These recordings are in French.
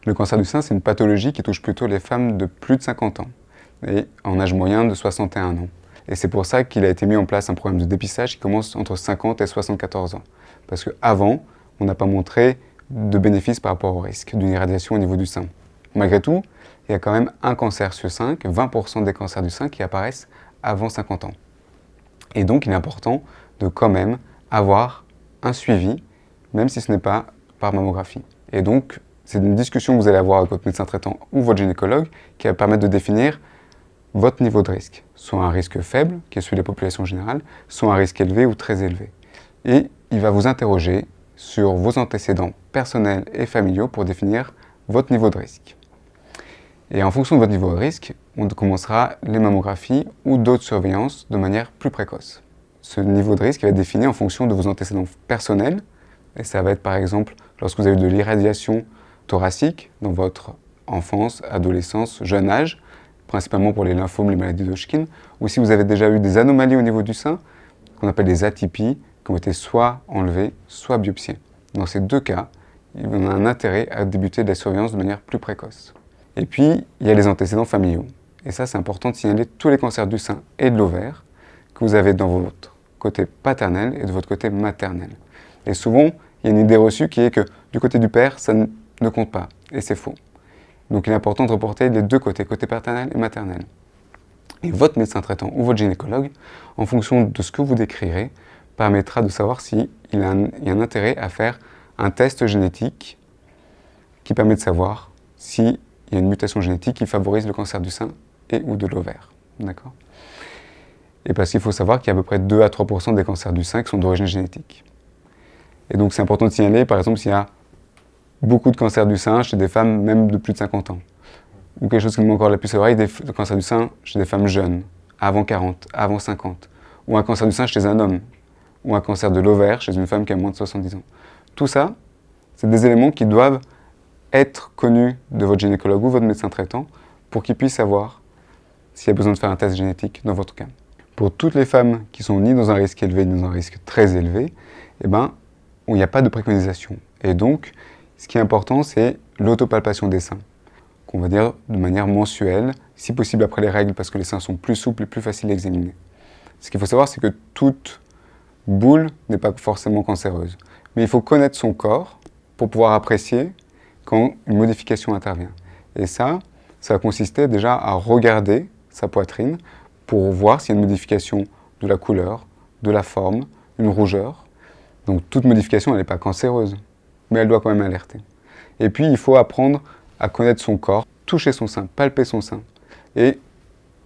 Le cancer du sein, c'est une pathologie qui touche plutôt les femmes de plus de 50 ans et en âge moyen de 61 ans. Et c'est pour ça qu'il a été mis en place un programme de dépistage qui commence entre 50 et 74 ans. Parce qu'avant, on n'a pas montré de bénéfice par rapport au risque d'une irradiation au niveau du sein. Malgré tout, il y a quand même un cancer sur 5, 20% des cancers du sein qui apparaissent avant 50 ans. Et donc, il est important de quand même avoir un suivi, même si ce n'est pas par mammographie. Et donc, c'est une discussion que vous allez avoir avec votre médecin traitant ou votre gynécologue qui va permettre de définir votre niveau de risque. Soit un risque faible, qui est celui de la population générale, soit un risque élevé ou très élevé. Et il va vous interroger sur vos antécédents personnels et familiaux pour définir votre niveau de risque. Et en fonction de votre niveau de risque, on commencera les mammographies ou d'autres surveillances de manière plus précoce. Ce niveau de risque va être défini en fonction de vos antécédents personnels, et ça va être par exemple lorsque vous avez eu de l'irradiation thoracique dans votre enfance, adolescence, jeune âge, principalement pour les lymphomes, les maladies d'Hodgkin, ou si vous avez déjà eu des anomalies au niveau du sein, qu'on appelle des atypies, qui ont été soit enlevées, soit biopsiées. Dans ces deux cas, il y a un intérêt à débuter de la surveillance de manière plus précoce. Et puis, il y a les antécédents familiaux. Et ça, c'est important de signaler tous les cancers du sein et de l'ovaire que vous avez dans votre côté paternel et de votre côté maternel. Et souvent, il y a une idée reçue qui est que du côté du père, ça ne compte pas. Et c'est faux. Donc il est important de reporter les deux côtés, côté paternel et maternel. Et votre médecin traitant ou votre gynécologue, en fonction de ce que vous décrirez, permettra de savoir s'il y a un intérêt à faire un test génétique qui permet de savoir s'il y a une mutation génétique qui favorise le cancer du sein et ou de l'ovaire. D'accord ? Et parce qu'il faut savoir qu'il y a à peu près 2 à 3% des cancers du sein qui sont d'origine génétique. Et donc c'est important de signaler, par exemple, s'il y a beaucoup de cancers du sein chez des femmes même de plus de 50 ans. Ou quelque chose qui me met encore la puce à l'oreille, des cancers du sein chez des femmes jeunes, avant 40, avant 50. Ou un cancer du sein chez un homme. Ou un cancer de l'ovaire chez une femme qui a moins de 70 ans. Tout ça, c'est des éléments qui doivent être connus de votre gynécologue ou votre médecin traitant pour qu'il puisse savoir s'il y a besoin de faire un test génétique dans votre cas. Pour toutes les femmes qui sont ni dans un risque élevé ni dans un risque très élevé, il n'y a pas de préconisation. Et donc, ce qui est important, c'est l'autopalpation des seins, qu'on va dire de manière mensuelle, si possible après les règles, parce que les seins sont plus souples et plus faciles à examiner. Ce qu'il faut savoir, c'est que toute boule n'est pas forcément cancéreuse. Mais il faut connaître son corps pour pouvoir apprécier quand une modification intervient. Et ça va consister déjà à regarder sa poitrine pour voir s'il y a une modification de la couleur, de la forme, une rougeur. Donc toute modification, elle n'est pas cancéreuse, mais elle doit quand même alerter. Et puis, il faut apprendre à connaître son corps, toucher son sein, palper son sein. Et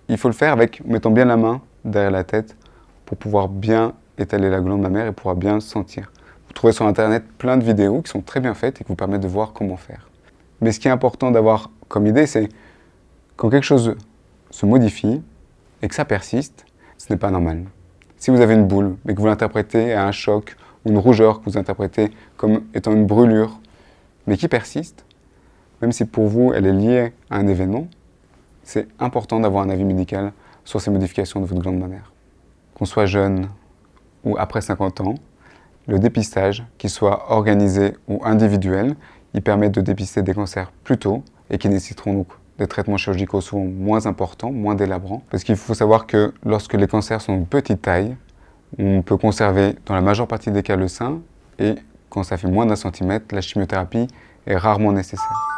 il faut le faire avec mettant bien la main derrière la tête pour pouvoir bien étaler la glande mammaire et pouvoir bien sentir. Vous trouvez sur Internet plein de vidéos qui sont très bien faites et qui vous permettent de voir comment faire. Mais ce qui est important d'avoir comme idée, c'est quand quelque chose se modifie et que ça persiste, ce n'est pas normal. Si vous avez une boule, mais que vous l'interprétez à un choc, ou une rougeur que vous interprétez comme étant une brûlure, mais qui persiste, même si pour vous elle est liée à un événement, c'est important d'avoir un avis médical sur ces modifications de votre glande mammaire. Qu'on soit jeune ou après 50 ans, le dépistage, qu'il soit organisé ou individuel, il permet de dépister des cancers plus tôt et qui nécessiteront donc des traitements chirurgicaux souvent moins importants, moins délabrants. Parce qu'il faut savoir que lorsque les cancers sont de petite taille, on peut conserver dans la majeure partie des cas le sein et quand ça fait moins d'1 centimètre, la chimiothérapie est rarement nécessaire.